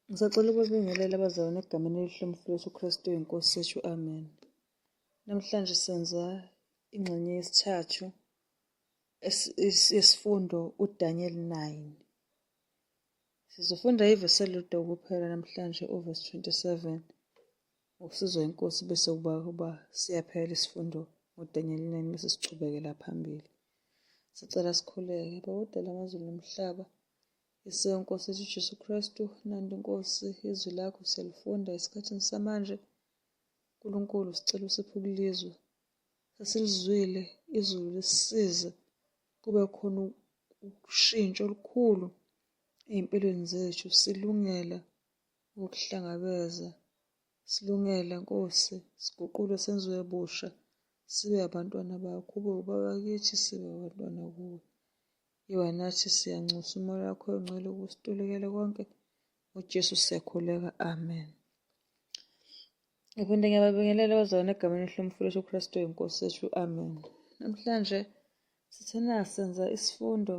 Ngisacela ukubingelela abazalwane egameni elihle mfowethu uKristu inkosi yethu, amen. Namhlanje senza ingxenye yesithathu yesifundo uDaniel 9. Sizofunda ivesi elilodwa kuphela namhlanje, uvesi 27, ngosizo inkosi, bese kuba siyaphela isifundo uDaniel 9 bese sichubekela phambili. Sicela sikhuleke. Baba odala amazulu nomhlaba, Yesu Nkosi yethu Jesu Kristu, nanti Nkosi izwi lakho siyalifunda esikhathini samanje. Nkulunkulu, sicela usiphe ukulizwa. Sesilizwile izulu lisisize kube khona ushintsho olukhulu ey'mpilweni zethu. Silungela ukukuhlangabeza, silungela Nkosi, siguqule senziwe busha, sibe abantwana bakho. Ube ubaba kithi, sibe abantwana kuwe. Yiwa nathi siyanxusa umoya wakho ongcwele ukusitulekela konke. UJesu siyakhuleka, amen. Ngiphinde ngiyababingelela abazalwane egameni elihle mfowethu uKristu inkosi yethu, amen. Namhlanje sithena senza isifundo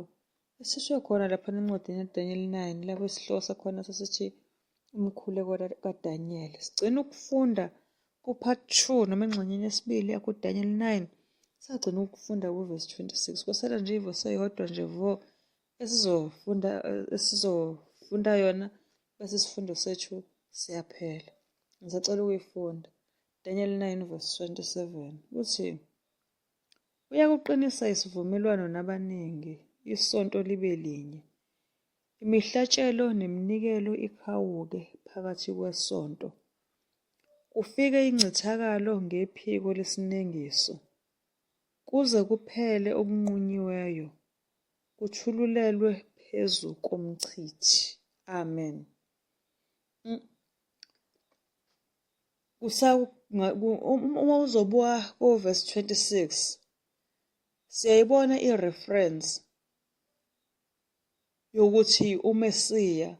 esishwe khona lapha encwadini yaDaniel 9, lapho isihloko sakhona sasithi umkhuleko kaDaniel. Sigcina ukufunda ku-part 2 noma engxenyeni yesibili yakuDaniel 9. Sagcina ukufunda kuvesi 26. Kwasala nje ivesi eyodwa nje vo esizofunda yona bese isifundo sethu siyaphela. Ngisacela ukuyifunda. Daniel 9 verse 27. Uthi, uyakuqinisa isivumelwano nabaningi, isonto libe linye. Imihlatshelo neminikelo ikhawuke phakathi kwesonto. Kufike incithakalo ngephiko lesinengiso. Kuze kuphele okunqunyiweyo, kuthululelwe phezu komchithi. Amen. Uma uzobuka kuverse 26, siyayibona i-reference yokuthi uMesiya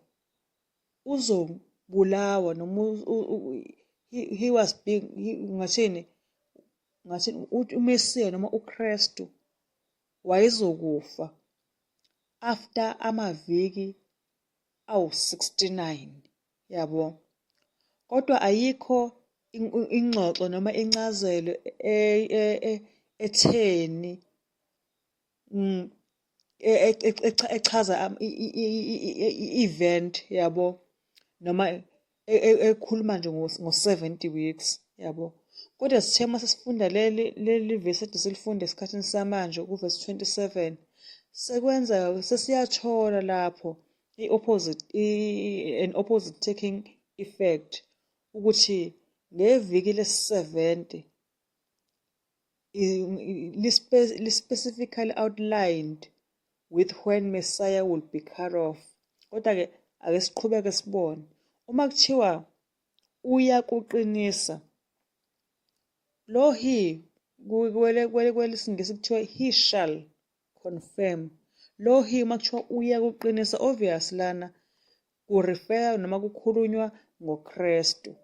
uzobulawa noma he was being ngathini uMesiya noma uKristu wayezokufa after amaviki awu-69, yabo. Kodwa ayikho ingxoxo noma incazelo etheni echaza i-event, yabo, noma ekhuluma nje ngo-70 weeks, yabo. Kodwa sithe uma sesifunda leli vesi ede silifunda esikhathini samanje kuvesi 27, sekwenza sesiyathola lapho an opposite taking effect ukuthi ngeviki lesi-70 specifically outlined with when Messiah will be cut off. Kodwa-ke ake siqhubeke sibone. Uma kuthiwa uyakuqinisa, lo he kwelesingisi kuthiwa he shall confirm. Lo he uma kuthiwa uyakuqinisa, obvious lana kurefera noma kukhulunywa ngoKristu.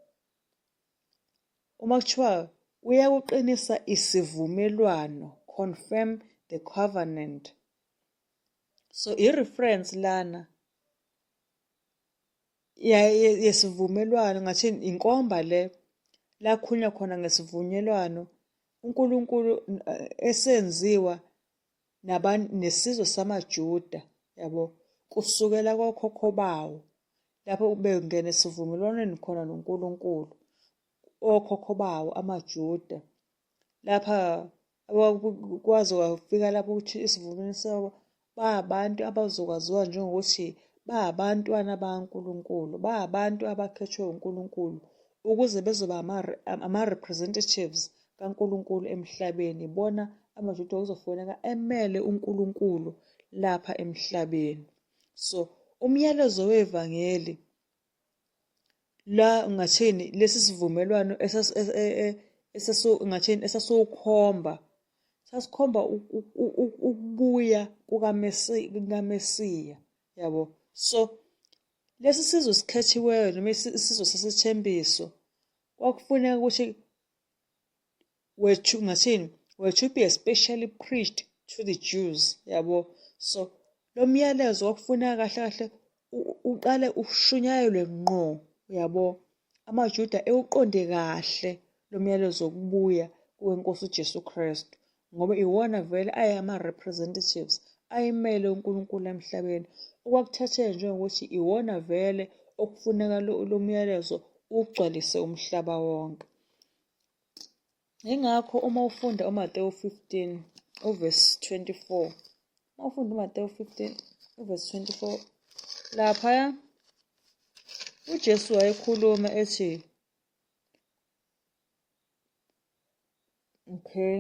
Uma kuthiwa uyakuqinisa isivumelwano, confirm the covenant. So i-reference lana yesivumelwano, ngathini, inkomba le lakhulunywa khona ngesivumelwano uNkulunkulu esenziwa nesizwe samaJuda, yabo, kusukela kokhokho bawo, lapho bengena esivumelwaneni khona noNkulunkulu, okhokho bawo amaJuda. Lapha kwaze kwafika lapho ukuthi isivumelwano sabo abantu abazokwaziwa njengokuthi abantwana bakaNkulunkulu, abantu abakhethwe uNkulunkulu ukuze bezoba ama-representatives kaNkulunkulu emhlabeni. Bona amaJuda kuzofoneka emele uNkulunkulu lapha emhlabeni. So umyalezo wevangeli la ngathini, lesi sivumelwano esasukhomba sasikhomba ukubuya kukaMesiya, yabo. So lesi sizwe sikhethiweyo noma isizwe sesithembiso kwakufuneka ukuthi were to be especially preached to the Jews, yabo. So lo myalezo kwakufuneka kahle kahle uqale ushunyayelwe ngqo, uyabo, amaJuda ewuqonde kahle lo myalezo wokubuya kwenkosi uJesu Kristu, ngoba iwona vele ayama-representatives ayimele uNkulunkulu emhlabeni. Okwakuthathele njengokuthi iwona vele okufuneka lo myalezo ugcwalise umhlaba wonke. Yingakho uma ufunda uMateyu 15 uvesi 24, uma ufunda uMateyu 15 uvesi 24, laphaya uJesu wayekhuluma ethi, okay,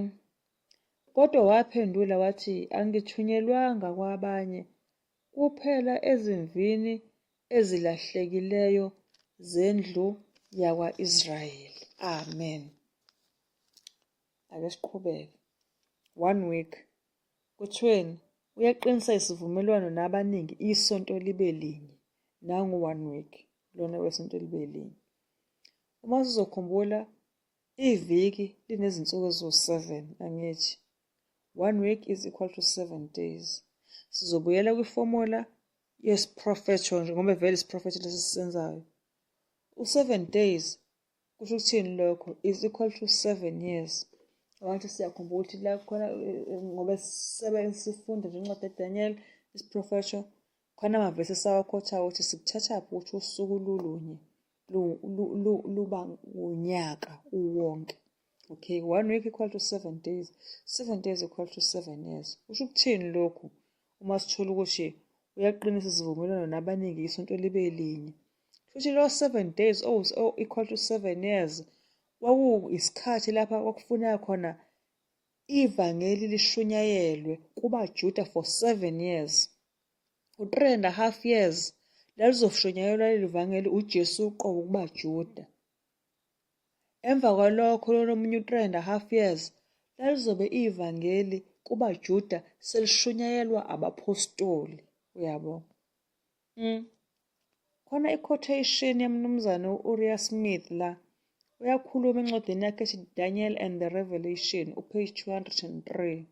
kodwa waphendula wathi, angithunyelwanga kwabanye kuphela ezimvini ezilahlekileyo zendlu yakwa-Israyeli. Amen. Ake siqhubeke. 1 week. Kuthiweni uyaqinisa isivumelwano nabaningi isonto libe linye. Nangu 1 week. Lona wesonto libe linye. Uma sizokhumbula iviki linezinsuku eziwu-7, angithi 1 week is equal to 7 days. Sizobuyela kwifomula yesiprofetho nje ngoba vele isiprofetho lesi sisenzayo. U-7 days kusho ukuthini lokho? Is equal to 7 years. Abantu siyakhumbula ukuthi la khona ngoba sifunda nje incwadi kaDaniel isiprofetho khona amavesi esawakhothayo ukuthi sikuthathaphi ukuthi usuku lulunye luba unyaka uwonke. Okay, 1 week equal to 7 days. 7 days equal to 7 years. Kusho ukuthini lokhu? Uma sithola ukuthi uyaqinisa isivumelwano nabaningi isonto libe linye. Futhi lo 7 days equal to 7 years isikhathi lapha kwakufuneka khona ivangeli lishunyayelwe kubaJuda for 7 years. U3.5 years lalizoshunyayelwa leli vangeli uJesu uqobo kubaJuda. Emva kwalokho lomunye u3.5 years lalizobe ivangeli kubaJuda selishunyayelwa abapostoli, uyabo. Khona i-quotation yamnumzane u-Uriah Smith la uyakhuluma encwadini yakhe ethi Daniel and the Revelation, upage 203.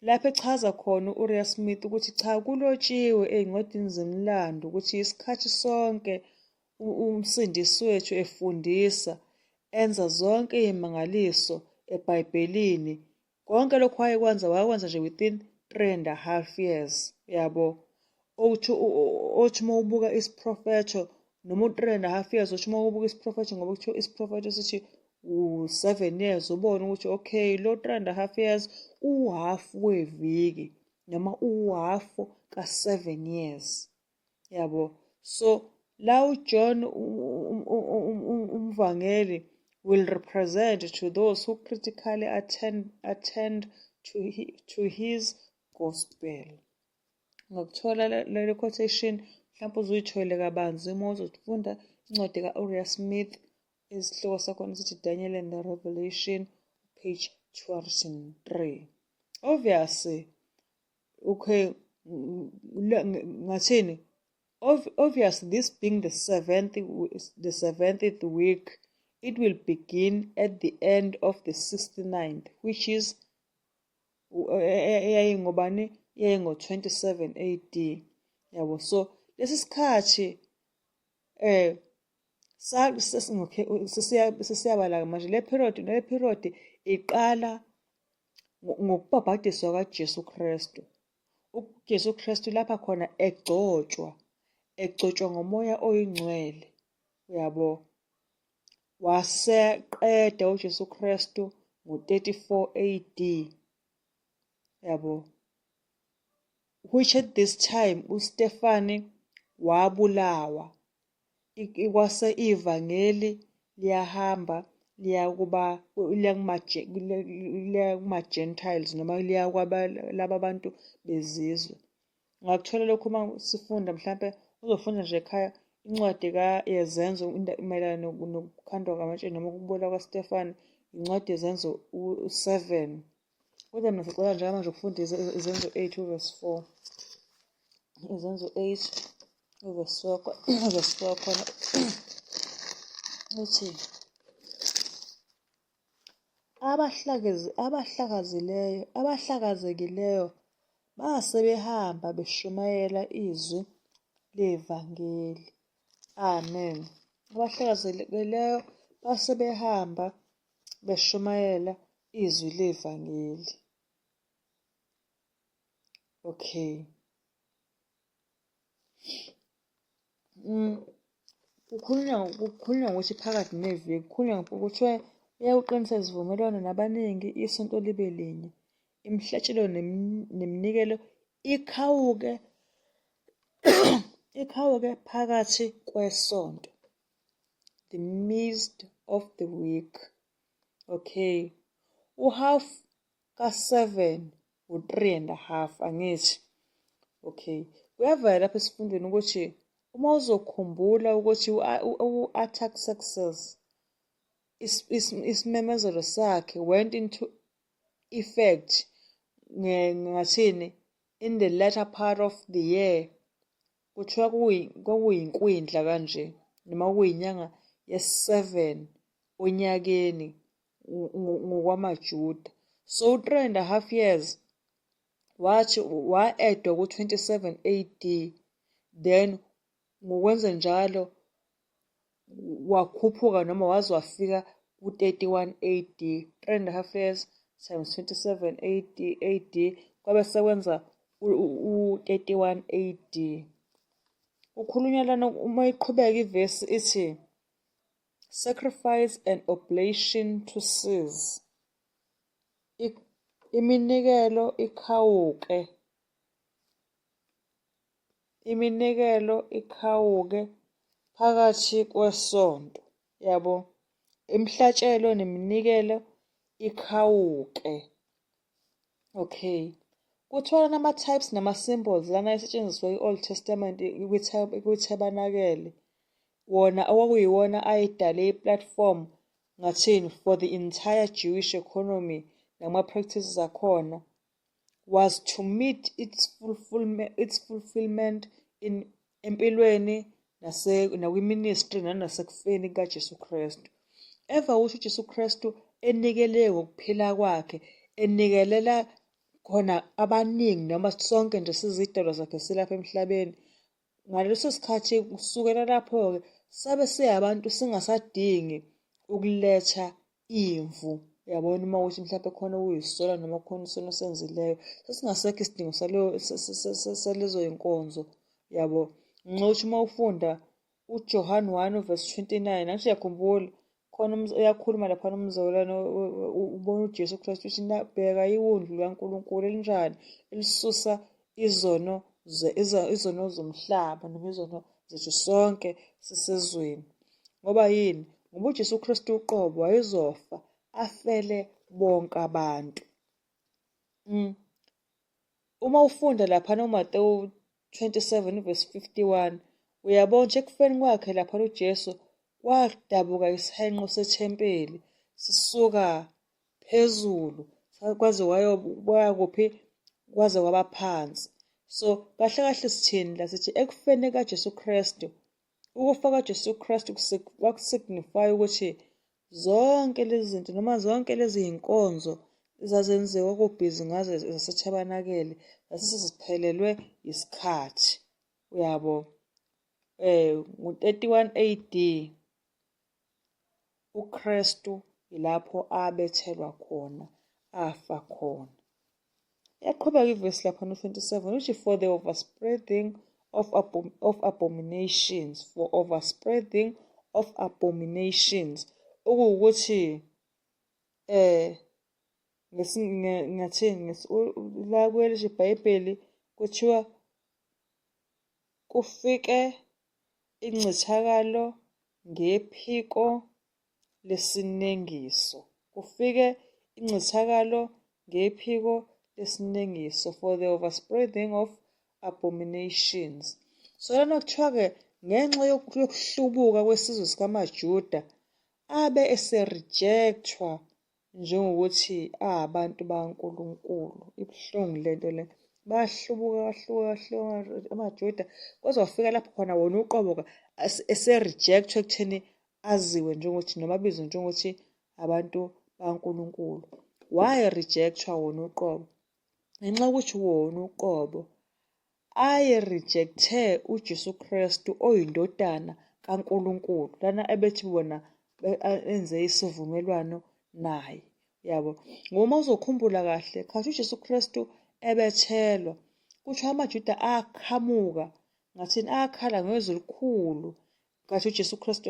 Lapho echaza khona u-Uriah Smith ukuthi cha kulotshiwe ey'ncwadini zemlando ukuthi isikhathi sonke umsindisi wethu efundisa enza zonke iy'mangaliso eBhayibhelini. Konke lokhu wakwenza nje within 3.5 years, yabo. Othi uma ubuka isiprofetho noma u3.5 years, othi uma ubuka isiprofetho ngoba kuthiwa isiprofetho sithi u7 years, ubone ukuthi okay lo 3.5 years uhafu weviki noma uhafu ka7 years, yabo. So la uJohn umvangeli will represent to those who critically attend to his gospel. Ngokuthola leli quotation mhlawumbe uzuyithole kabanzi uma uzofunda incwadi ka-Uriah Smith isihloko sakhona sithi Daniel and the Revelation, page 203. Obviously, okay, ngathini? Obviously, this being the 7th week, it will begin at the end of the 69th, which is ngo-27 AD. Yabo, so lesi sikhathi sesiyabala manje le period iqala ngokubhabhadiswa kaJesu Kristu. uJesu Kristu lapha khona egcotshwa ngomoya oyingcwele, uyabo. Waseqeda uJesu Kristu ngo-34 AD, yabo, which at this time uStefane wabulawa. Kwase ivangeli liyahamba liya kuma-Gentiles noma liya laba bantu bezizwe. Ngakuthola lokhu uma sifunda mhlampe uzofunda nje ekhaya incwadi yezenzo mayelana nokukhandwa kwamatshe noma ukubulawa kwaStefane, incwadi yezenzo 7. Kodwa mina sicela nje manje ukufunda izenzo 8 uvesi 4. Izenzo 8 uvesi 4 khona uthi abahlakazekileyo base behamba beshumayela izwi levangeli. Amen. Abahlakazekeleyo base behamba beshumayela izwi levangeli. Okay. Kukhulunywa ngokuthi phakathi neviki kukhulunywa kuthiwa uyakuqinisa izivumelwano nabaningi isonto libe linye. Imihlatshelo neminikelo ikhawuke phakathi kwesonto. The midst of the week. Okay. Uhalf ka-7 u-3.5 angithi. Okay. Kuyavela lapha esifundweni ukuthi uma uzokhumbula ukuthi u-Artaxerxes isimemezelo sakhe went into effect ngathini in the latter part of the year. Kuthiwa kwakuyiNkwindla kanje noma kuyinyanga yesi-7 onyakeni ngokwamaJuda. So 3.5 years wathi wa-edwa ku-27 AD, then ngokwenza njalo wakhuphuka noma waze wafika ku-31 AD. 3.5 years times 27 AD kwabe sekwenza u-31 AD. Ukhulunywa lana uma iqhubeka ivesi ithi sacrifice and oblation to cease. Iminikelo ikhawuke phakathi kwesonto. Yabo. Imihlatshelo neminikelo ikhawuke. Okay. Kuthiwa nama-types nama-symbols lana esetshenziswa i-Old Testament kwithabanakele. Wona okwakuyiwona ayidale i-platform ngathini for the entire Jewish economy nama-practices akhona was to meet its fulfillment empilweni nakwi-ministry nasekufeni kaJesu Kristu. Eva ukuthi uJesu Kristu enikele ngokuphila kwakhe, enikelela khona abaningi noma sonke nje sizidalwa zakhe silapha emhlabeni. Ngaleso sikhathi kusukela lapho-ke sabe siyabantu singasadingi ukuletha imvu. Uyabona uma ukuthi mhlawumbe khona kuyisola noma khona isono senzileyo. Sesingasekho isidingo salezo yinkonzo. Yabo. Ngincothu uma ufunda uJohn 1:29 nathi uyakhumbula khona uyakhuluma laphana umzalwane ubona uJesu Kristu uthi bheka iwundlu likaNkulunkulu elinjani elisusa izono zomhlaba noma izono zethu sonke sisezweni. Ngoba yini? Ngoba uJesu Kristu uqobo wayezofa afele bonke abantu. Uma ufunda laphana uMateyu 27:51 uyabona nje ekufeni kwakhe laphana uJesu wadabuka isihenqo sethempeli sisuka phezulu kwaze waya kuphi kwaze kwaba phansi. So kahle kahle sithini la sithi ekufeni kaJesu Kristu, ukufa kaJesu Kristu kwakusignify ukuthi zonke lezi zinto noma zonke lezi zinkonzo ezazenziwa kubhizi ngazo zasetabanakele zasesiziphelelwe isikhathi. Uyabo. Ngo-31 AD uKristu ilapho abethelwa khona afa khona. Yaqhubeka ivesi lapha no-27 uthi for the overspreading of abominations, for overspreading of abominations, okuwukuthi ngathini la kwelishi iBhayibheli kuthiwa kufike incithakalo ngephiko lesinengiso. Kufike incithakalo ngephiko lesinengiso, for the overspreading of abominations. So lana kuthiwa-ke ngenxa yokuhlubuka kwesizwe sikamaJuda abe eserejectwa njengokuthi abantu baNkulunkulu. Ibuhlungu lento le. Bahlubuka amaJuda kwaze wafika lapho khona wona uqobo-ke eserejectwa ekutheni aziwe njengokuthi noma abizwe njengokuthi abantu baNkulunkulu. Why rejectwa wona uqobo? ngenxa yokuthi wona uqobo ayerejecthe uJesu Kristu oyindodana kaNkulunkulu lana ebethi bona enze isivumelwano naye, yabo. Ngoma uzokhumbula kahle khathi uJesu Kristu ebethelwa kusho amaJuda akhamuka ngathini akhala ngezwi elikhulu kathi uJesu Kristu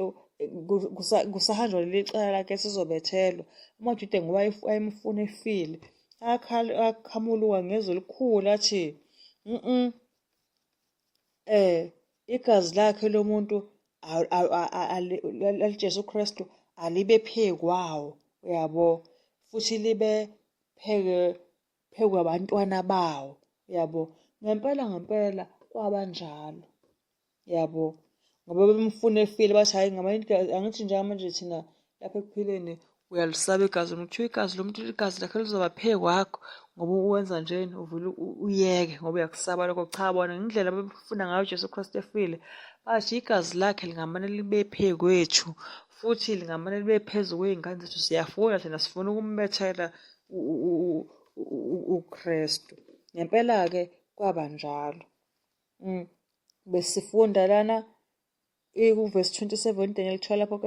kusahanjwa leli cala lakhe sizobethelwa. AmaJuda ngoba ayemfuna efile akhamuluka ngezwi elikhulu athi igazi lakhe lomuntu aliJesu Kristu alibe phekwawo, yabo, futhi libe phekwe abantwana bawo, yabo. Ngempela kwabanjalo, yabo, ngoba bemfuna efile bathi hhayi angithi njengamanje thina lapha ekuphileni uyalisaba igazi lomuntu, kuthiwa igazi lomuntu igazi lakhe lizoba phekwakho ngoba uwenza njeni uvele uyeke ngoba uyakusaba lokho. Cha, bona ngendlela befuna ngayo uJesu Kristu efile bathi igazi lakhe lingamane libe phekwethu futhi lingamane libe phezu kwey'ngane zethu. Siyafuna thina sifuna ukumbethela uKristu. Ngempela-ke kwaba njalo. Besifunda lana kuvesi 27 Daniel 12 lapho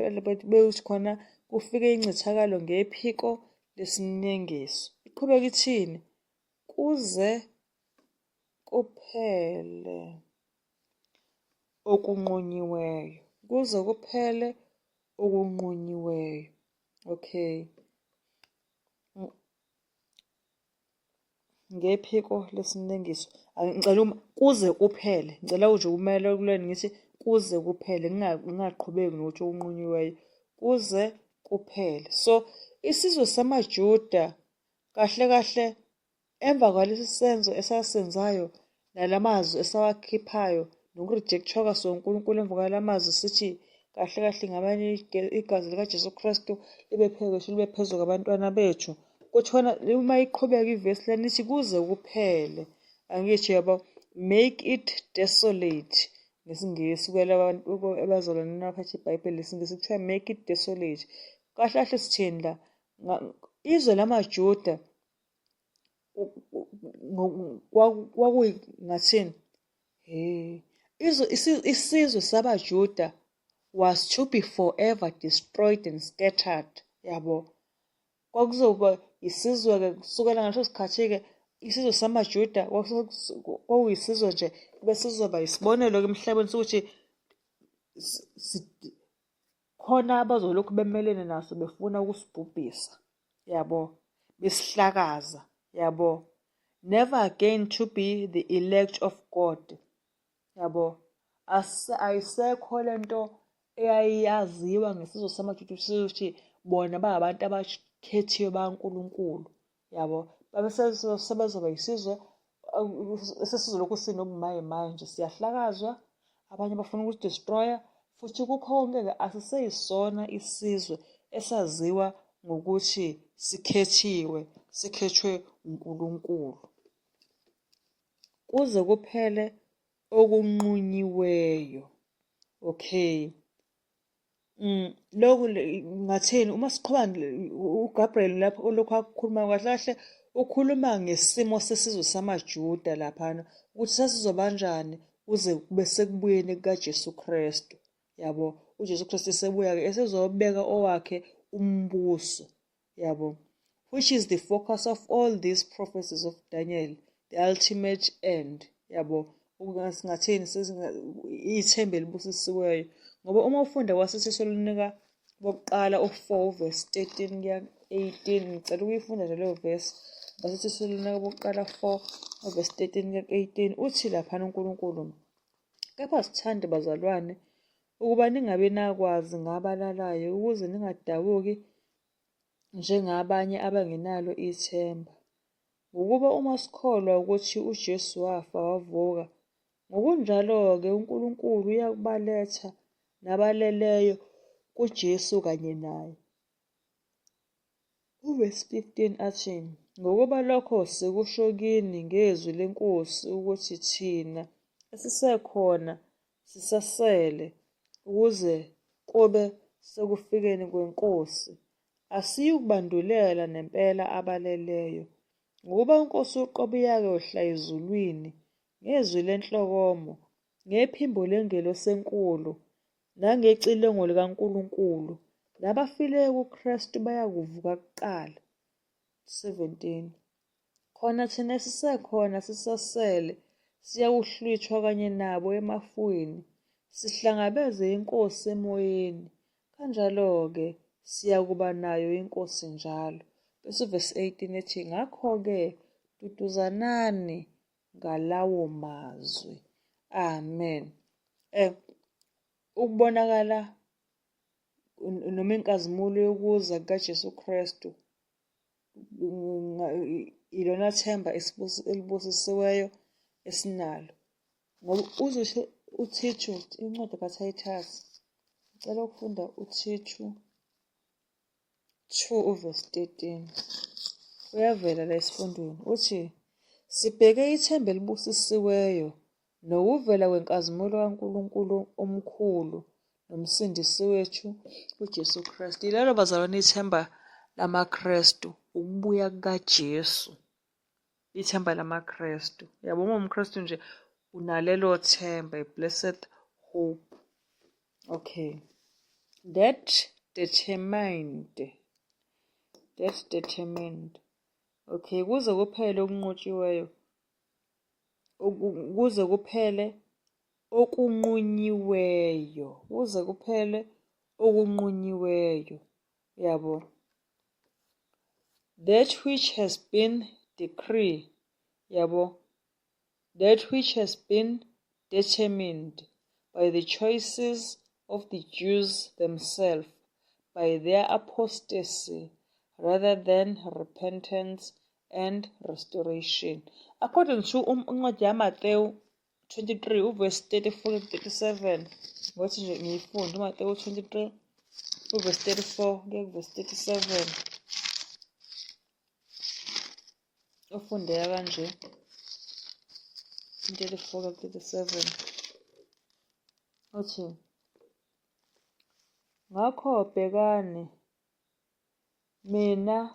bethi khona kufike incithakalo ngephiko lesinengiso. Iqhubeka ithini? Kuze kuphele okunqunyiweyo. Kuze kuphele okunqunyiweyo. Okay. Ngephiko lesinengiso. Ngicela kuze kuphele. Ngicela nje kumele kulweni ngithi kuze kuphele ngingaqhubeki nokuthi okunqunyiweyo. Kuze kuphele. So isizwe samaJuda kahle kahle emva kwalesi senzo esasenzayo nalamazwi esawakhiphayo nokurejectwa kwaso uNkulunkulu emva kwalamazwi sithi kahle kahle ngabanye igazi likaJesu Kristu libe phekwe libe phezu kwabantwana bethu. Kuthona uma iqhubeka ivesi lanithi kuze kuphele. Angithi yabo, make it desolate ngesingisi kwela abantu abazalwane naphatha iBhayibheli lesingisi kuthiwa make it desolate. Kahle kahle sithini la? Izwe lamaJuda kwakungathini? Isizwe sabaJuda was to be forever destroyed and scattered, yabo. Kwakuzoba isizwe-ke kusukela ngaleso sikhathi-ke isizwe samaJuda kwakuyisizwe nje bese sizoba isibonelo-ke emhlabeni sokuthi khona abazolokhu bemelene naso befuna ukusibhubhisa, yabo, besihlakaza, yabo. Never again to be the elect of God, yabo. Ayisekho lento eyayaziwa ngesizwe samaJuda ukuthi bona bangabantu abakhethiwe bakaNkulunkulu, yabo. Sebezoba yisizwe esesizolokhu sinobumayimayi nje, siyahlakazwa, abanye bafuna ukusidestroya, futhi kukhonke-ke asiseyisona isizwe esaziwa ngokuthi sikhethwe uNkulunkulu. Kuze kuphele okunqunyiweyo. Okay. Lokhu ngathini uma siqhuba uGabriel lapho olokhu akukhuluma kahle kahle ukhuluma ngesimo sesizwe samaJuda laphana ukuthi sasizoba kanjani kuze kube sekubuyeni kukaJesu Kristu, yabo. uJesu Kristu esebuya-ke esezobeka owakhe umbuso, yabo, which is the focus of all these prophecies of Daniel, the ultimate end, yabo. Ngathini ithemba elibusisiweyo ngoba uma ufunda kwaseThesalonika bokuqala u-4 verse 13 kuya 18 ngicela ukuyifunda nje leyo verse. BaseThesalonika bokuqala 4 verse 13 kuya 18 uthi laphana uNkulunkulu, kepha sithande bazalwane ukuba ningabi nakwazi ngabalalayo ukuze ningadabuki njengabanye abangenalo ithemba. Ngokuba uma sikholwa ukuthi uJesu wafa wavuka, ngokunjalo-ke uNkulunkulu uyakubaletha nabaleleyo kuJesu kanye naye. Uvesi 15 athi, ngokuba lokho sekusho kini ngezwi leNkosi ukuthi thina esisekhona sisasele ukuze kube sekufikeni kweNkosi asiyukubandulela nempela abaleleyo, Ngokuba uNkosi uqobo iyake yohlala ezulwini, ngezwi lenhlokomo, ngephimbo lengelosi enkulu, nangecilongo likaNkulunkulu, nabafileyo kuKristu bayakuvuka kuqala. 17. Khona thina esisekhona sisasele siyakuhlwithwa kanye nabo emafwini, sihlangabeze iNkosi emoyeni, kanjalo-ke siyakuba nayo iNkosi njalo. Bese uvesi 18 ethi, ngakho-ke duduzanani ngalawo mazwi. Amen. Ukubonakala noma inkazimulo yokuza kukaJesu Kristu ilona themba elibusisiweyo esinalo. Ngoba uzisho uThithu, incwadi kaThayithasi, ngicela ukufunda uThithu 2 uvesi 13. Uyavela la esifundweni. Uthi, sibheke ithemba elibusisiweyo nokuvela kwenkazimulo kaNkulunkulu omkhulu nomsindisi wethu uJesu Kristu. Yilelo bazalwane ithemba lamaKristu, ukubuya kukaJesu. Ithemba lamaKristu. Yabo uma uMkristu nje unalelo themba, blessed hope. Okay. That determined. Okay, kuze kuphele okunqotshiweyo. Kuze kuphele okunqunyiweyo. Kuze kuphele okunqunyiweyo. Yabo. That which has been decreed. Yabo. That which has been determined by the choices of the Jews themselves, by their apostasy, rather than repentance and restoration. According to incwadi yaMateyu 23 uvesi 34-37, ngothi nje ngiyifunda uMateyu 23 uvesi 34 kuye kuvesi 37, ufundeka kanje 34-37, uthi, ngakho bhekani, mina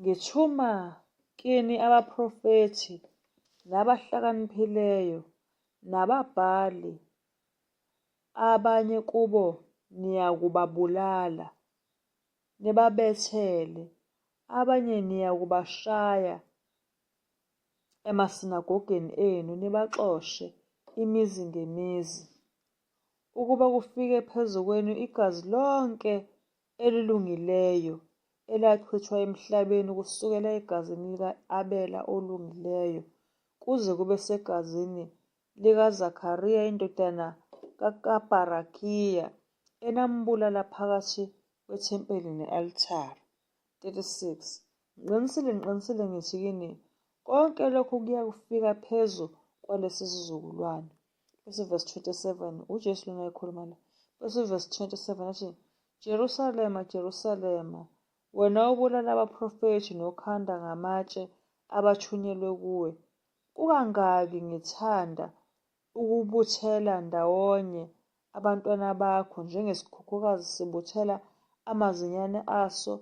ngithuma kini abaprofethi nabahlakaniphileyo nababhali, abanye kubo niyakubabulala, nibabethele, abanye niyakubashaya emasinagogeni enu, nibaxoshe imizi ngemizi, ukuba kufike phezu kwenu igazi lonke elilungileyo elachithwa emhlabeni kusukela egazini lika-Abela olungileyo kuze kube segazini likaZakhariya indodana kaBharakhiya enambulala phakathi kwethempeli ne-alithari. 36. Ngiqinisile ngithi kini, konke lokhu kuya kufika phezu kwalesi sizukulwane. Bese verse 27, uJesu lona ekhuluma la. Bese verse 27 athi, Jerusalema, Jerusalema, wena obulala abaprofethi nokhanda ngamatshe abathunyelwe kuwe, kukangaki ngithanda ukubuthela ndawonye abantwana bakho njengesikhukhukazi sibuthela amazinyane aso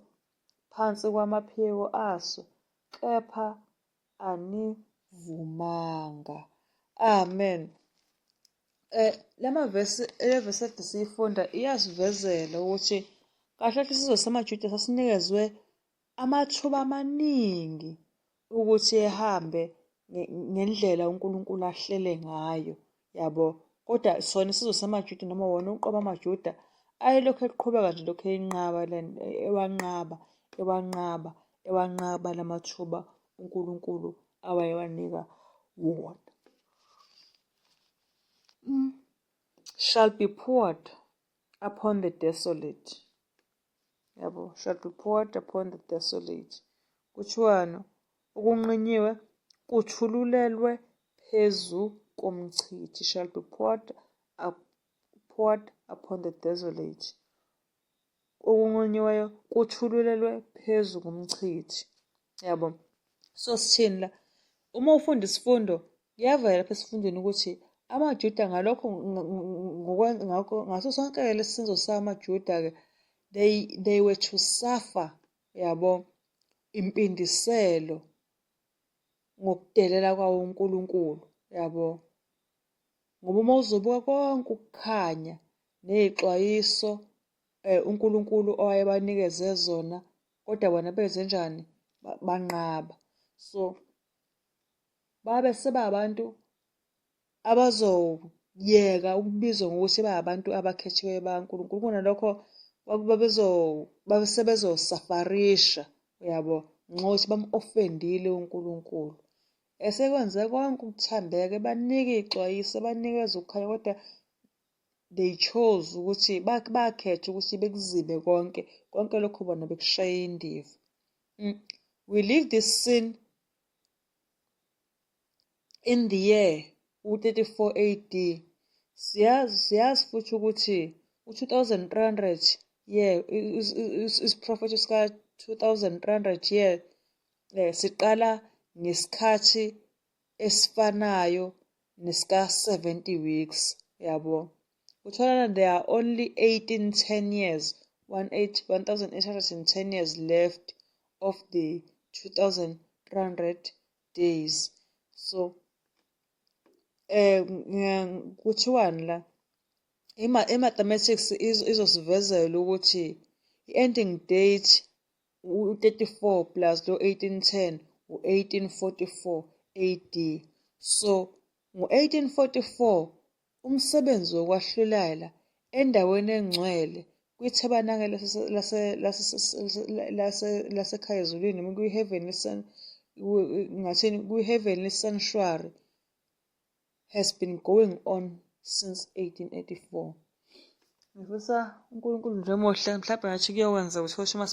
phansi kwamaphiko aso, kepha anivumanga. Amen. Lamavesi elevesi ade siyifunda iyasivezela ukuthi kahle isizwe samaJuda sasinikezwe amathuba amaningi ukuthi ehambe ngendlela uNkulunkulu ahlele ngayo, yabo. Kodwa sona isizwe samaJuda noma wona uqobo amaJuda ayelokhu eqhubeka nje lokhu ewanqaba lamathuba uNkulunkulu awayewanika wona. Shall be poured upon the desolate. Yabo, shall be poured upon the desolate. Kuthiwani? Okunqunyiwe kuthululelwe phezu komchithi. Shall be poured upon the desolate. Okunqunyiweyo kuthululelwe phezu komchithi. Yabo. So sithini la? Uma ufunda isifundo, kuyavela lapha esifundeni ukuthi amaJuda ngalokho ngaso sonke lesizwe samaJuda-ke they were to suffer, yabo, impindiselo ngokudelela kwawo uNkulunkulu, yabo. Ngoba uma uzobuka konke ukukhanya ney'xwayiso uNkulunkulu owayebanikeze zona, kodwa bona benze njani? Banqaba. So, babe sebabantu abazoyeka ukubizwa ngokuthi bayabantu abakhethiweyo bakaNkulunkulu. Kunalokho babe sebezosafarisha, yabo, ngenxa yokuthi bamu-ofendile uNkulunkulu. Esekwenze konke ukuthambeka, ebanika iy'xwayiso, ebanikeza ukukhanya, kodwa they chose ukuthi bakhetha ukuthi bekuzibe konke lokho bona bekushaya indiva. We leave this scene in the year u-34 AD. Siyazi futhi ukuthi u-2300 year isiprofetho sika-2300 year siqala ngesikhathi esifanayo nesika-70 weeks, yabo. Uthola there are only 10 years, 1810 years left of the 2300 days. So, kuthiwani la, i-mathematics izosivezela ukuthi i-ending date u-34 plus lo 1810 u-1844 AD. So, ngo-1844 umsebenzi wokwahlulela endaweni engcwele kwithabanakele lasekhaya ezulwini, kwi-heavenly sanctuary has been going on since 1884. Ngifisa uNkulunkulu nje mohle mhlawumbe ngathi kuyokwenza ukuthi uma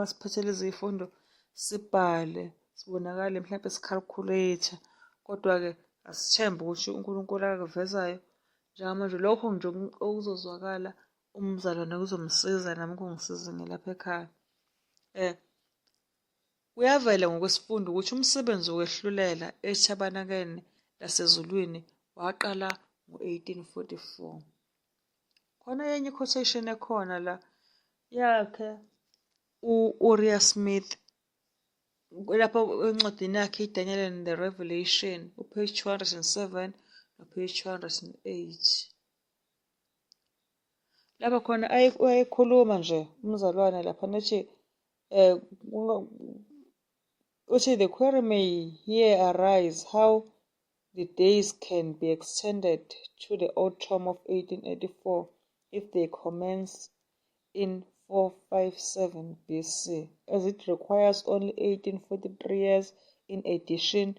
siphethe lezi iy'fundo sibhale, sibonakale mhlawumbe sikhalkhuletha, kodwa-ke asithembe ukuthi uNkulunkulu akakuvezayo njengamanje lokho nje okuzozwakala umzalwane kuzomsiza nami kungisize ngilapha ekhaya. Kuyavela ngokwesifundo ukuthi umsebenzi wokwehlulela ethabanakeni lasezulwini waqala ngo-1844. Khona enye i-quotation ekhona la yakhe u-Uriah Smith lapho encwadini yakhe iDaniel and the Revelation, upage 207 nopage 208. Lapha khona ayekhuluma nje umzalwane lapha nathi uthi the query may here arise how the days can be extended to the autumn of 1884 if they commence in 457 BC, as it requires only 1843 years in addition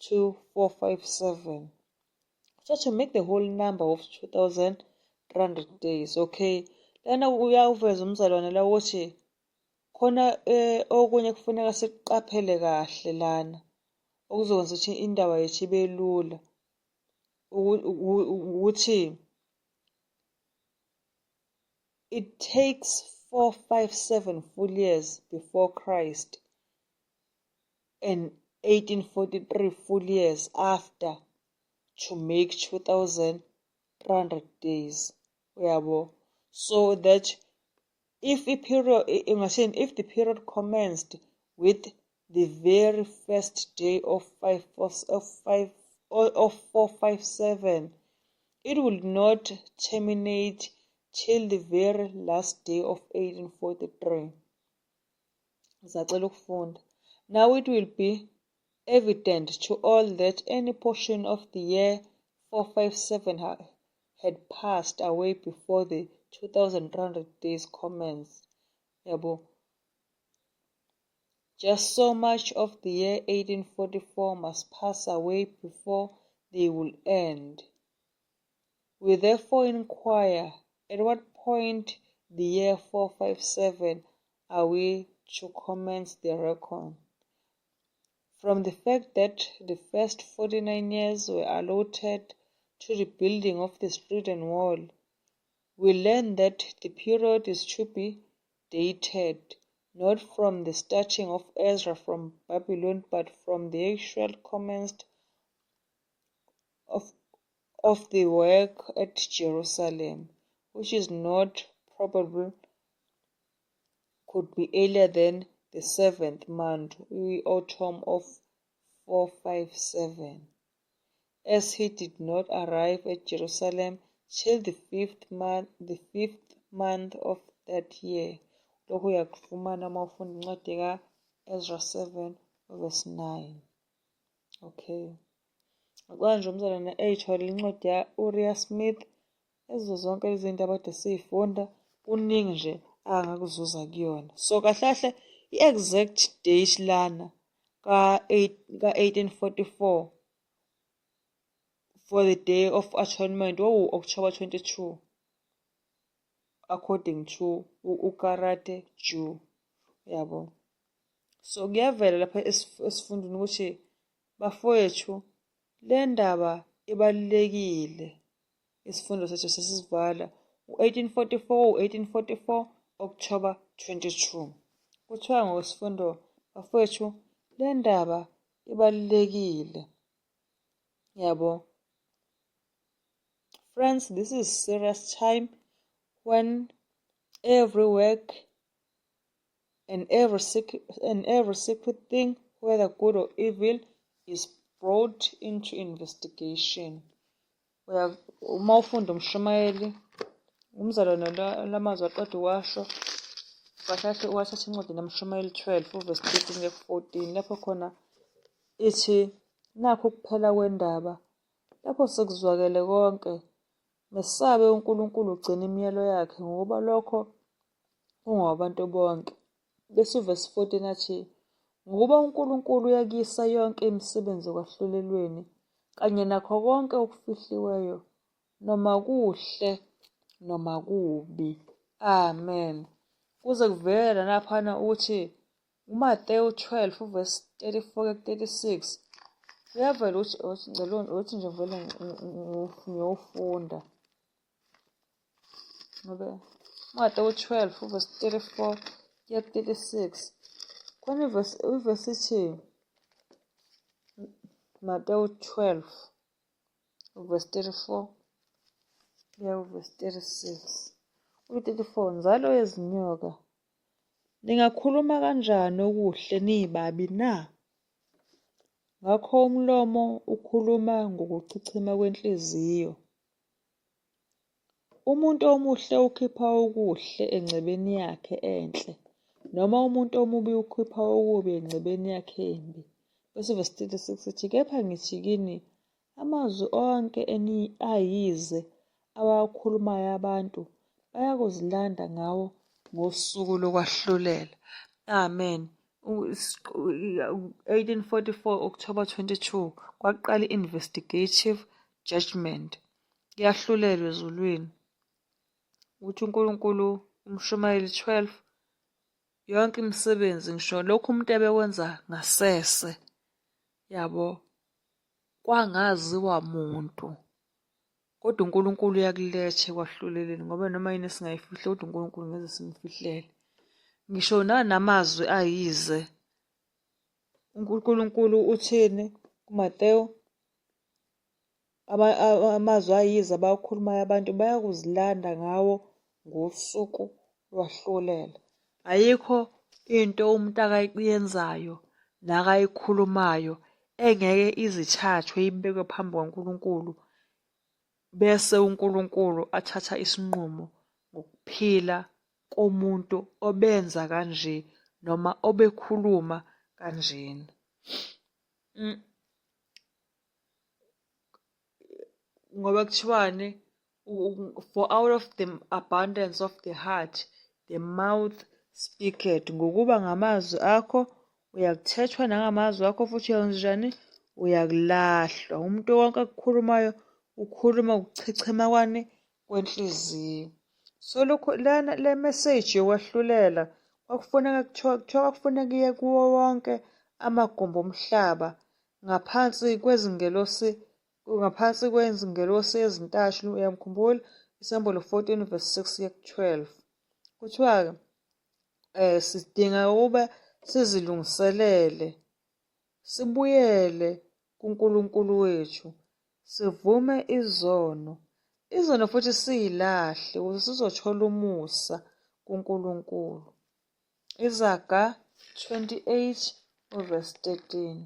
to 457. So to make the whole number of 2,300 days, okay. Lana uyawuveza umzalwane la ukuthi khona okunye kufuneka sikuqaphele kahle lana okuzokwenza ukuthi indaba yethu ibe lula ukuthi it takes 457 full years before Christ and 1843 full years after to make 2,300 days. Uyabo? So that if the period commenced with the very first day of 457, it will not terminate till the very last day of 1843. Now it will be evident to all that any portion of the year 457 had passed away before the 2,300 days commenced. Yabo. Just so much of the year 1844 must pass away before they will end. We therefore inquire, at what point the year 457 are we to commence the reckon? From the fact that the first 49 years were allotted to the building of the street and wall, we learn that the period is to be dated not from the starting of Ezra from Babylon, but from the actual commencement of the work at Jerusalem, which is not probable could be earlier than the 7th month, autumn of 457, as he did not arrive at Jerusalem till the 5th month of that year. Lokhu uyakufumana uma ufunda incwadi ka-Ezra 7 verse 9. Okay. Ngokuba nje umzalwane eyithole incwadi ya-Uriah Smith, ezo zonke lezi zinto abade siyifunda, kuningi nje angakuzuza kuyona. So kahle kahle i-exact date lana ka-1844 for the Day of Atonement October 22, according to uKarate Jew. Yabo. So kuyavela lapha esifundweni ukuthi bafowethu le ndaba ibalulekile. Isifundo sethu sesivala u-1844 October 22. Kuthiwa ngosifundo bafowethu le ndaba ibalulekile. Yabo. Friends, this is serious time when every work and every secret thing, whether good or evil, is brought into investigation. Uma ufunda uMshumayeli, umzalwane lamazwi aqeda uwasho, kahle wathatha incwadi naMshumayeli 12 verse 13-14, lapho khona ithi nakho ukuphela kwendaba, lapho sekuzwakele konke, mesabe uNkulunkulu ugcina imiyalo yakhe, ngoba lokho kungowabantu bonke. Bese uverse 14 athi, ngokuba uNkulunkulu uyakisa yonke imisebenzi ekwahlulelweni, kanye nakho konke okufihliweyo, noma kuhle noma kubi. Amen. Kuze kuvela naphana ukuthi uMateyu 12 verse 34-36, kuyavela ukuthi nje vele ngiyofunda. Ngoba Mateyu 12 verse 34-36. Khona iverse ithi, Mateyu 12 verse 34 verse 36. U-34, nzalo yezinyoka, ningakhuluma kanjani okuhle nibabi na? Ngakho umlomo ukhuluma ngokuchichima kwenhliziyo. Umuntu omuhle ukhipha okuhle engcebeni yakhe enhle, noma umuntu omubi ukhipha okubi engcebeni yakhe embi. Bese verse 36 sithi, kepha ngithi kini, amazwi onke ayize abawakhulumayo abantu bayakuzilanda ngawo ngosuku lokwahlulela. Amen. 1844 October 22 kwaqala i-investigative judgment. Kuyahlulelwa ezulwini. Uthi uNkulunkulu, uMshumayeli 12, yonke imisebenzi, ngisho lokhu umuntu ebekwenza ngasese, yabo, kwangaziwa muntu, kodwa uNkulunkulu uyakuletha ekwahluleleni, ngoba noma yini singayifihle, kodwa uNkulunkulu ngeze simfihlele. Ngisho nanamazwi ayize, uNkulunkulu uthini kuMateyu? Amazwi ayize abawakhulumayo abantu bayakuzilanda ngawo ngosuku lwahlulela. Ayikho into umuntu akayenzayo nakayikhulumayo engeke izithathwe ibekwe phambi kwaNkulunkulu, bese uNkulunkulu athatha isinqumo ngokuphila komuntu obenza kanje noma obekhuluma kanjena. Ngoba kuthiwani, for out of the abundance of the heart the mouth speaketh. Ngokuba ngamazwi akho uyakuthethwa, nangamazwi akho futhi uyenzenjani? Uyakulahlwa. Umuntu wonke akukhulumayo ukhuluma ukuchichima kwani kwenhliziyo. So lokho lana le message yokwahlulela kuthiwa kwakufuneka iye kuwo wonke amagumbi omhlaba ngaphansi kwezingelosi ezintathu. Uyamkhumbula Isambulu 14 verse 6-12. Kuthiwa sidinga ukuba sizilungiselele, sibuyele kuNkulunkulu wethu, sivume izono futhi siyilahle ukuze sizothola umusa kuNkulunkulu. Izaga 28 verse 13.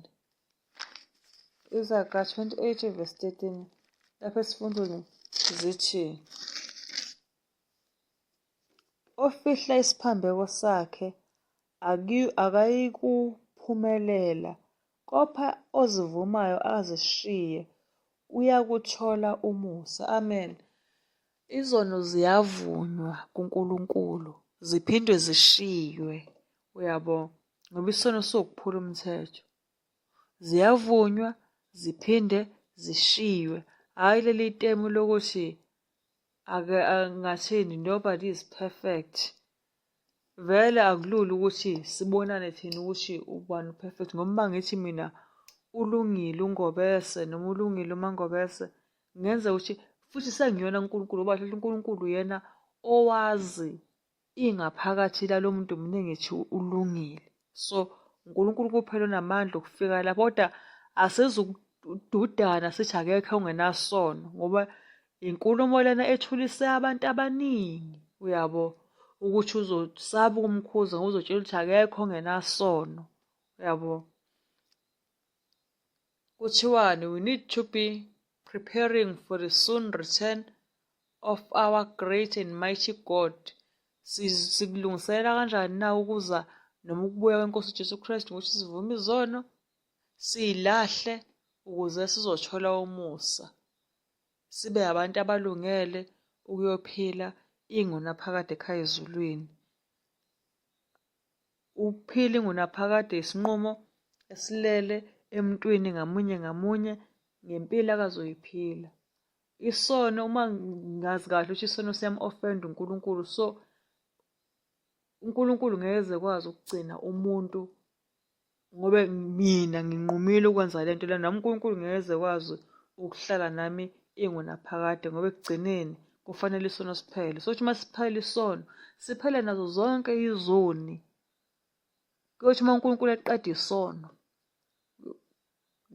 Izaga 28 verse 13 lapha esifundweni zithi, ofihla isiphambeko sakhe akayikuphumelela, kepha ozivumayo azishiye uyakuthola umusa. Amen. Izono ziyavunywa kuNkulunkulu ziphindwe zishiywe. Uyabo, ngoba isono siwukuphula umthetho. Ziyavunywa ziphinde zishiywe. Hhayi leli temu lokuthi angathini, nobody is perfect. Vele akulula ukuthi sibonane thina ukuthi ubani perfect. Ngoba uma ngithi mina ulungile uNgobese noma ulungile uMaNgobese, ngenza ukuthi futhi sengiyona uNkulunkulu, ngoba hluthe uNkulunkulu yena owazi ingaphakathi lalo muntu mina engithi ulungile. So uNkulunkulu kuphela onamandla okufika lapho, kodwa asizukududana sithi akekho ongenasono, ngoba inkulumo lena ethulise abantu abaningi, uyabo, ukuthi uzosaba ukumkhuza ngoba uzotshela ukuthi akekho ongenasono, uyabo. Kuthiwani? We need to be preparing for the soon return of our great and mighty God. Sikulungiselela kanjani na ukuza noma ukubuya kweNkosi uJesu Kristu, ngokuthi sivume izono siyilahle ukuze sizothola umusa, sibe abantu abalungele ukuyophila ingunaphakade ekhaya ezulwini. Ukuphila ingunaphakade isinqumo esilele emntwini ngamunye ngamunye ngempilo akazoyiphila. Isono, uma ngazi kahle ukuthi isono siyam-offend uNkulunkulu, so uNkulunkulu ngeke ekwazi ukugcina umuntu ngoba mina nginqumile ukwenza le nto lena, nami uNkulunkulu ngeke ekwazi ukuhlala nami ingunaphakade, ngoba ekugcineni kufanele isono siphele. So uma siphele isono, siphele nazo zonke izoni. Kuyothi uma uNkulunkulu eqeda isono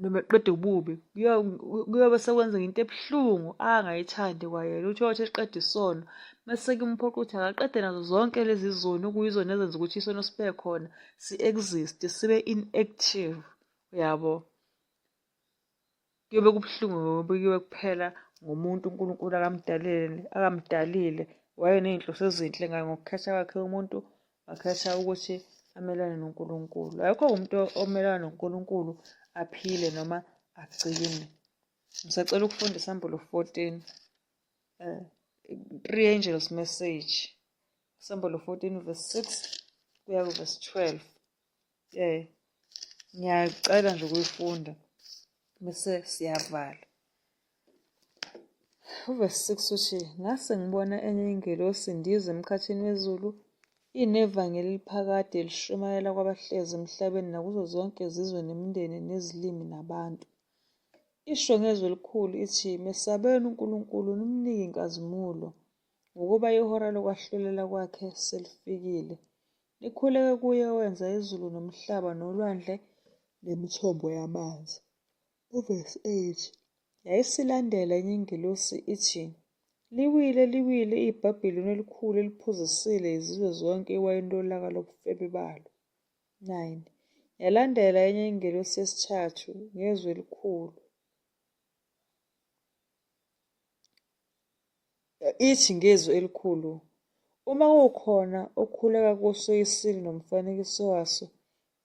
noma eqeda ububi, kuyobe sekwenzeka into ebuhlungu angayithandi kwayena, ukuthi uyothi eqeda isono mase kumphoqa ukuthi akaqede nazo zonke lezi zoni, okuyizona ezenza ukuthi isono sibe khona, si-exist, sibe inactive, uyabo. Kuyobe kubuhlungu ngoba kuyobe kuphela ngomuntu uNkulunkulu akamdalile wayeney'nhloso ezinhle ngayo. Ngokukhetha kwakhe umuntu wakhetha ukuthi amelane noNkulunkulu. Akekho umuntu omelana noNkulunkulu aphile noma agcine. Ngisacela ukufunda Isambulu 14, 3 angels message. Isambulu 14 verse 6 kuya ku-verse 12. Ngiyacela nje ukuyifunda bese siyavala. Uverse 6 uthi, ngase ngibona enye ingelosi indiza emkhathini wezulu, inevangeli eliphakade lishumayela kwabahlezi emhlabeni nakuzo zonke izizwe nemindeni nezilimi nabantu. Isho ngezwi elikhulu ithi, mesabeni uNkulunkulu nimnike inkazimulo, ngokuba ihora lokwahlulela kwakhe selifikile. Nikhuleke kuye owenza izulu nomhlaba nolwandle nemithombo yamanzi. Uverse 8, yayisilandela enye ingelosi ithi, liwile liwile iBhabhiloni elikhulu eliphuzisile izizwe zonke iwayini lolaka lobufebe balo. 9, yalandela enye ingelosi yesithathu ngezwi elikhulu ithi ngezwi elikhulu, uma kukhona okhuleka kuso isilo nomfanekiso waso,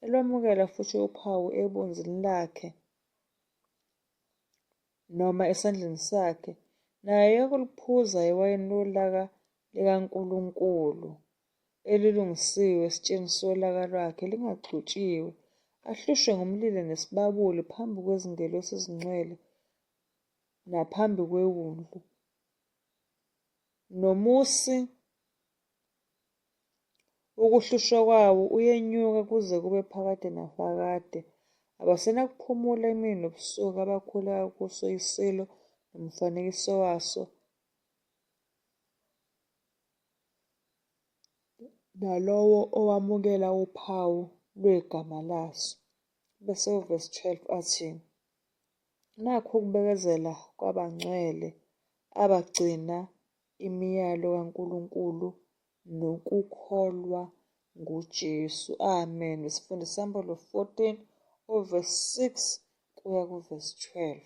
elwamukela futhi uphawu ebunzini lakhe noma esandleni sakhe, naye yakuliphuza iwayini lolaka likaNkulunkulu elilungisiwe esitsheni solaka lwakhe lingaxutshiwe, ahlushwe ngomlilo nesibabuli phambi kwezingelosi ezingcwele naphambi kweWundlu. Nomusi wokuhlushwa kwawo uyenyuka kuze kube phakade naphakade. Abasenakuphumula imini nobusuku abakhuleka kuso isilo nomfanekiso waso nalowo owamukela uphawu lwegama laso. Bese uverse 12 athi, nakhu ukubekezela kwabangcwele abagcina imiyalo kaNkulunkulu nokukholwa nguJesu. Amen. Besifunde isambulo 14 verse 6 kuya verse 12.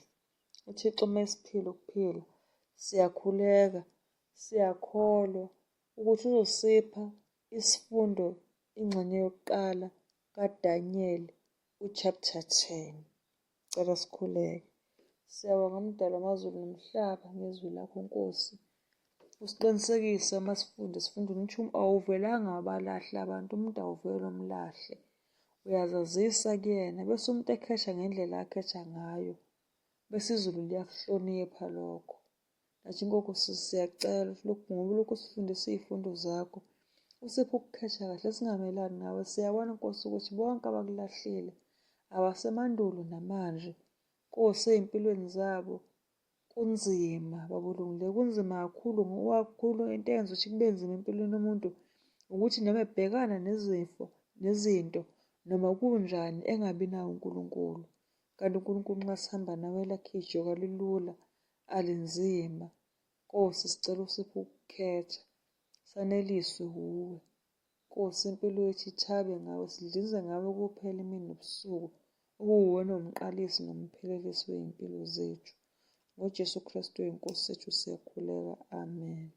UThixo uma esiphila ukuphila, siyakhuleka, siyakholwa ukuthi uzosipha isifundo ingxenye yokuqala kaDanyeli chapter 10. Cela sikhuleke. Siyabonga mdali wamazulu nomhlaba ngezwi lakho Nkosi. Usiqinisekise uma sifundini ukuthi awuvelanga wabalahla abantu, umuntu awuvele umlahle. Uyazazisa kuyena bese umuntu ekhesha ngendlela akhetha ngayo. Bese izulu liyakuhlonipha lokho. Nathi Nkosi siyacela ngoba lokhu sifundisa iy'fundo zakho. Usipho ukukhetha kahle singamelani nawe. Siyabona Nkosi ukuthi bonke abakulahlile abasemandulo namanje. Nkosi ey'mpilweni zabo kunzima babulungileyo, kunzima kakhulu into eyenza ukuthi kube nzima empilweni yomuntu ukuthi noma ebhekana nezifo nezinto noma kunjani engabi nawo uNkulunkulu. Kanti uNkulunkulu nxa sihamba nawe elakhe ijoka lilula alinzima. Nkosi sicela usiphe ukukhetha, saneliswe wuwe. Nkosi impilo yethu ithabe ngawe, sidlize ngawe kuphela imini nobusuku, ukuwuwena umqalisi nomphelelisi wey'mpilo zethu. NgoJesu Kristu inkosi sethu siyakhuleka. Amen.